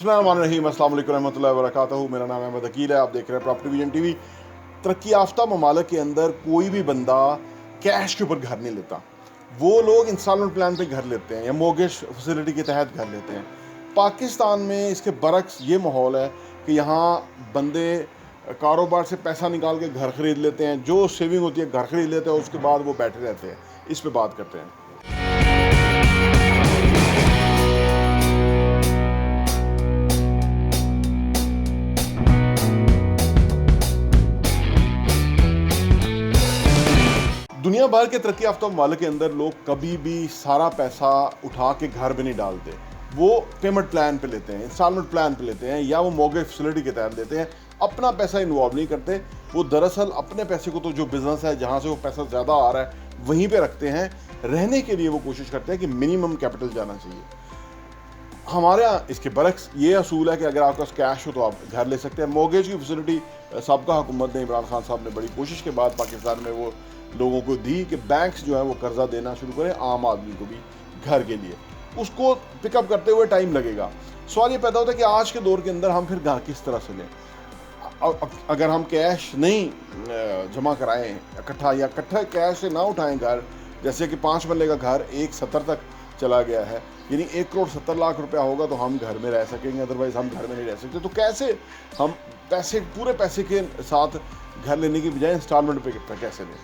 बिस्मिल्लाहिर्रहमानिर्रहीम, अस्सलाम वालेकुम रहमतुल्लाहि व बरकातहू। मेरा नाम अहमद अकील है। आप देख रहे हैं प्रॉपर्टी विजन टीवी। तरक्की याफ्ता ममालिक के अंदर कोई भी बंदा कैश के ऊपर घर नहीं लेता। वो लोग इंस्टॉलमेंट प्लान पे घर लेते हैं या मोर्गेज फैसिलिटी के तहत घर लेते हैं। पाकिस्तान में इसके बरक्स ये माहौल है कि यहाँ बंदे कारोबार से पैसा निकाल के घर ख़रीद लेते हैं, जो सेविंग होती है घर ख़रीद लेते हैं, उसके बाद वो बैठे रहते हैं। इस पर बात करते हैं। दुनिया भर के तरक्की याफ्ता ममालिक के अंदर लोग कभी भी सारा पैसा उठा के घर में नहीं डालते। वो पेमेंट प्लान पे लेते हैं, इंस्टॉलमेंट प्लान पे लेते हैं, या वो मॉर्गेज फैसिलिटी के तहत लेते हैं। अपना पैसा इन्वॉल्व नहीं करते। वो दरअसल अपने पैसे को, तो जो बिजनेस है जहाँ से वो पैसा ज़्यादा आ रहा है वहीं पे रखते हैं। रहने के लिए वो कोशिश करते हैं कि मिनिमम कैपिटल जाना चाहिए। हमारे यहाँ इसके बरक्स ये असूल है कि अगर आपके पास कैश हो तो आप घर ले सकते हैं। मॉर्गेज की फैसिलिटी साबका हुकूमत ने, इमरान खान साहब ने बड़ी कोशिश के बाद पाकिस्तान में वो लोगों को दी कि बैंक्स जो है वो कर्जा देना शुरू करें आम आदमी को भी घर के लिए। उसको पिकअप करते हुए टाइम लगेगा। सवाल ये पैदा होता है कि आज के दौर के अंदर हम फिर घर किस तरह से लें। अगर हम कैश नहीं जमा कराएं इकट्ठा, या इकट्ठा कैश से ना उठाएं घर, जैसे कि 5 मरले का घर 170 तक चला गया है, यानी 1,70,00,000 रुपया होगा तो हम घर में रह सकेंगे, अदरवाइज़ हम घर में नहीं रह सकते। तो कैसे हम पूरे पैसे के साथ घर लेने की बजाय इंस्टॉलमेंट पे कैसे लें।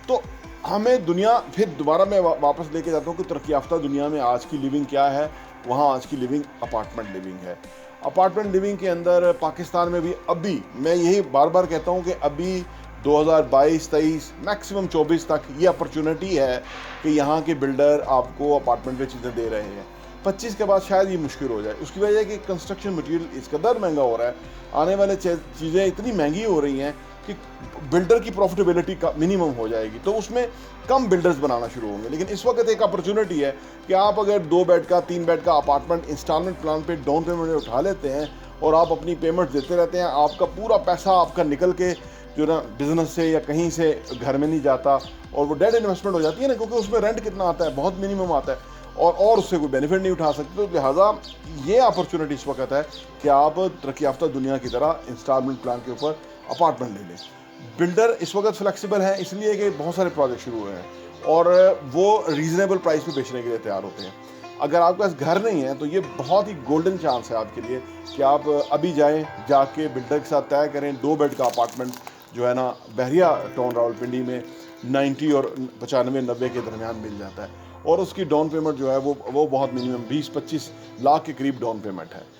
तो हमें दुनिया, फिर दोबारा मैं वापस लेके जाता हूँ कि तरक्की याफ्ता दुनिया में आज की लिविंग क्या है। वहाँ आज की लिविंग अपार्टमेंट लिविंग है। अपार्टमेंट लिविंग के अंदर पाकिस्तान में भी अभी, मैं यही बार बार कहता हूँ कि अभी 2022-23 मैक्सिमम 24 तक ये अपॉर्चुनिटी है कि यहाँ के बिल्डर आपको अपार्टमेंट पे चीज़ें दे रहे हैं। 25 के बाद शायद ये मुश्किल हो जाए। उसकी वजह है कि कंस्ट्रक्शन मटेरियल इस कदर महंगा हो रहा है, आने वाले चीज़ें इतनी महंगी हो रही हैं कि बिल्डर की प्रॉफिटेबिलिटी का मिनिमम हो जाएगी, तो उसमें कम बिल्डर्स बनाना शुरू होंगे। लेकिन इस वक्त एक अपॉर्चुनिटी है कि आप अगर 2 बेड का 3 बेड का अपार्टमेंट इंस्टॉलमेंट प्लान पे डाउन पेमेंट में उठा लेते हैं और आप अपनी पेमेंट देते रहते हैं, आपका पूरा पैसा आपका निकल के जो ना बिजनेस से या कहीं से घर में नहीं जाता, और वो डेड इन्वेस्टमेंट हो जाती है ना, क्योंकि उसमें रेंट कितना आता है, बहुत मिनिमम आता है, और उससे कोई बेनिफिट नहीं उठा सकते। तो लिहाजा ये अपॉर्चुनिटी इस वक्त है कि आप तरक्की याफ्ता दुनिया की तरह इंस्टॉलमेंट प्लान के ऊपर अपार्टमेंट ले लें। बिल्डर इस वक्त फ्लेक्सिबल है, इसलिए कि बहुत सारे प्रोजेक्ट शुरू हुए हैं और वो रीज़नेबल प्राइस पे बेचने के लिए तैयार होते हैं। अगर आपके पास घर नहीं है तो ये बहुत ही गोल्डन चांस है आपके लिए कि आप अभी जाएं, जाके बिल्डर के साथ तय करें। 2 बेड का अपार्टमेंट जो है ना बहरिया टाउन रावलपिंडी में 90 और 95-90 के दरमियान मिल जाता है, और उसकी डाउन पेमेंट जो है वो बहुत मिनिमम 20-25 लाख के करीब डाउन पेमेंट है।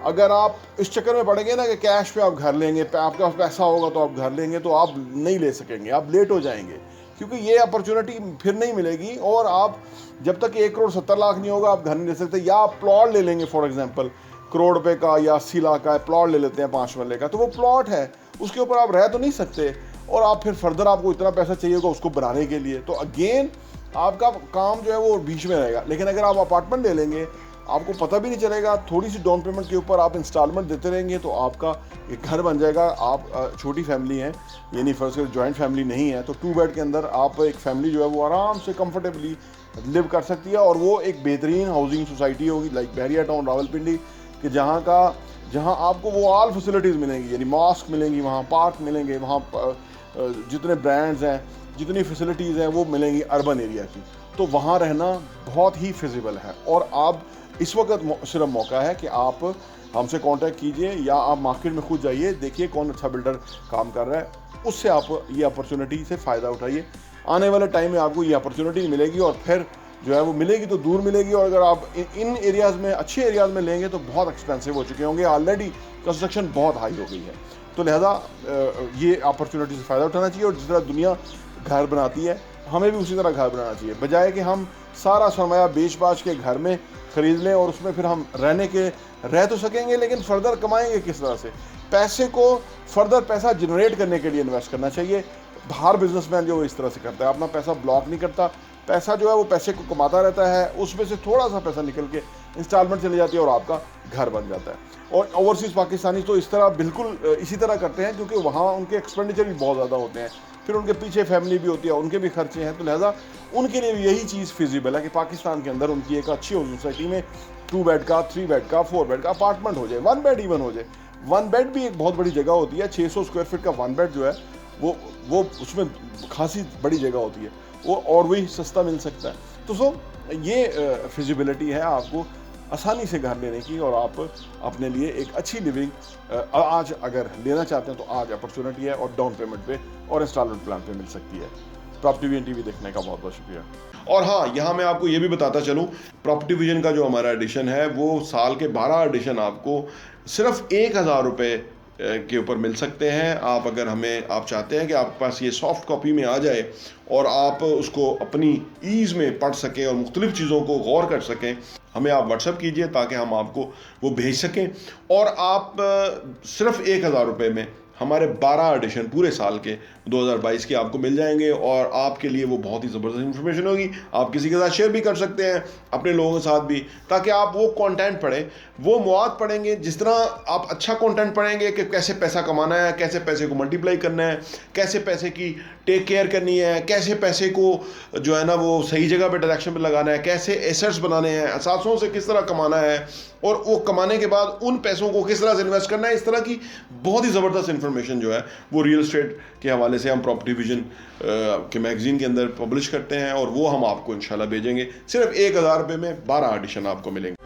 अगर आप इस चक्कर में पड़ेंगे ना कि कैश पे आप घर लेंगे, आपके पास पैसा होगा तो आप घर लेंगे, तो आप नहीं ले सकेंगे, आप लेट हो जाएंगे, क्योंकि ये अपॉर्चुनिटी फिर नहीं मिलेगी। और आप जब तक 1,70,00,000 नहीं होगा आप घर नहीं ले सकते। या आप प्लॉट ले लेंगे, फॉर एग्जांपल करोड़ रुपए का या 80 लाख का प्लॉट ले लेते हैं 5 मरले का, तो वो प्लॉट है, उसके ऊपर आप रह तो नहीं सकते, और आप फिर फर्दर आपको इतना पैसा चाहिए होगा उसको बनाने के लिए, तो अगेन आपका काम जो है वो बीच में रहेगा। लेकिन अगर आप अपार्टमेंट ले लेंगे, आपको पता भी नहीं चलेगा, थोड़ी सी डाउन पेमेंट के ऊपर आप इंस्टॉलमेंट देते रहेंगे, तो आपका एक घर बन जाएगा। आप छोटी फैमिली हैं, यानी फर्स्ट जॉइंट फैमिली नहीं है, तो 2 बेड के अंदर आप एक फैमिली जो है वो आराम से कंफर्टेबली लिव कर सकती है। और वो एक बेहतरीन हाउसिंग सोसाइटी होगी लाइक बहरिया टाउन रावलपिंडी, कि जहाँ आपको वो ऑल फैसिलिटीज़ मिलेंगी, यानी मॉस्क मिलेंगी, वहाँ पार्क मिलेंगे, वहाँ जितने ब्रांड्स हैं, जितनी फैसिलिटीज़ हैं वो मिलेंगी अर्बन एरिया की। तो वहाँ रहना बहुत ही फिजिबल है। और आप इस वक्त सिर्फ मौका है कि आप हमसे कांटेक्ट कीजिए, या आप मार्केट में खुद जाइए, देखिए कौन अच्छा बिल्डर काम कर रहा है, उससे आप ये अपॉर्चुनिटी से फ़ायदा उठाइए। आने वाले टाइम में आपको ये अपॉर्चुनिटी मिलेगी, और फिर जो है वो मिलेगी तो दूर मिलेगी। और अगर आप इन एरियाज़ में, अच्छे एरियाज़ में लेंगे तो बहुत एक्सपेंसिव हो चुके होंगे, ऑलरेडी कंस्ट्रक्शन बहुत हाई हो गई है। तो लिहाजा ये अपॉर्चुनिटी से फ़ायदा उठाना चाहिए, और जिस तरह दुनिया घर बनाती है हमें भी उसी तरह घर बनाना चाहिए, बजाय कि हम सारा सरमाया बेच बाच के घर में ख़रीद लें और उसमें फिर हम रह तो सकेंगे, लेकिन फर्दर कमाएंगे किस तरह से। पैसे को फर्दर पैसा जनरेट करने के लिए इन्वेस्ट करना चाहिए। बाहर बिजनेसमैन जो इस तरह से करता है, अपना पैसा ब्लॉक नहीं करता, पैसा जो है वो पैसे को कमाता रहता है, उसमें से थोड़ा सा पैसा निकल के इंस्टॉलमेंट चली जाती है और आपका घर बन जाता है। और ओवरसीज़ पाकिस्तानी तो इस तरह बिल्कुल इसी तरह करते हैं, क्योंकि वहाँ उनके एक्सपेंडिचर भी बहुत ज़्यादा होते हैं, फिर उनके पीछे फैमिली भी होती है, उनके भी खर्चे हैं, तो लिहाजा उनके लिए भी यही चीज़ फिजिबल है कि पाकिस्तान के अंदर उनकी एक अच्छी सोसाइटी में 2 बेड का, 3 बेड का, 4 बेड का अपार्टमेंट हो जाए, 1 बेड इवन हो जाए। 1 बेड भी एक बहुत बड़ी जगह होती है। 600 स्क्वायर फीट का 1 बेड जो है वो उसमें खासी बड़ी जगह होती है, वो और भी सस्ता मिल सकता है। तो ये फिजिबिलिटी है आपको आसानी से घर लेने की, और आप अपने लिए एक अच्छी लिविंग आज अगर लेना चाहते हैं तो आज अपॉर्चुनिटी है, और डाउन पेमेंट पे और इंस्टॉलमेंट प्लान पे मिल सकती है। प्रॉपर्टी विजन टीवी देखने का बहुत बहुत शुक्रिया। और हाँ, यहाँ मैं आपको ये भी बताता चलूँ, प्रॉपर्टी विजन का जो हमारा एडिशन है वो साल के 12 एडिशन आपको सिर्फ 1000 रुपये के ऊपर मिल सकते हैं। आप अगर आप चाहते हैं कि आपके पास ये सॉफ्ट कॉपी में आ जाए और आप उसको अपनी ईज़ में पढ़ सकें और मुख्तलिफ़ चीज़ों को गौर कर सकें, हमें आप व्हाट्सएप कीजिए ताकि हम आपको वो भेज सकें। और आप सिर्फ 1000 रुपये में हमारे 12 एडिशन पूरे साल के 2022 के आपको मिल जाएंगे, और आपके लिए वो बहुत ही ज़बरदस्त इन्फॉर्मेशन होगी। आप किसी के साथ शेयर भी कर सकते हैं, अपने लोगों के साथ भी, ताकि आप वो कंटेंट पढ़ें, वो मवाद पढ़ेंगे। जिस तरह आप अच्छा कंटेंट पढ़ेंगे कि कैसे पैसा कमाना है, कैसे पैसे को मल्टीप्लाई करना है, कैसे पैसे की टेक केयर करनी है, कैसे पैसे को जो है ना वो सही जगह पे डायरेक्शन पे लगाना है, कैसे एसेट्स बनाने हैं, असासों से किस तरह कमाना है, और वो कमाने के बाद उन पैसों को किस तरह से इन्वेस्ट करना है, इस तरह की बहुत ही ज़बरदस्त इन्फॉर्मेशन जो है वो रियल एस्टेट के हवाले से हम प्रॉपर्टी विजन के मैगज़ीन के अंदर पब्लिश करते हैं, और वो हम आपको इंशाल्लाह भेजेंगे। सिर्फ 1000 रुपये में 12 एडिशन आपको मिलेंगे।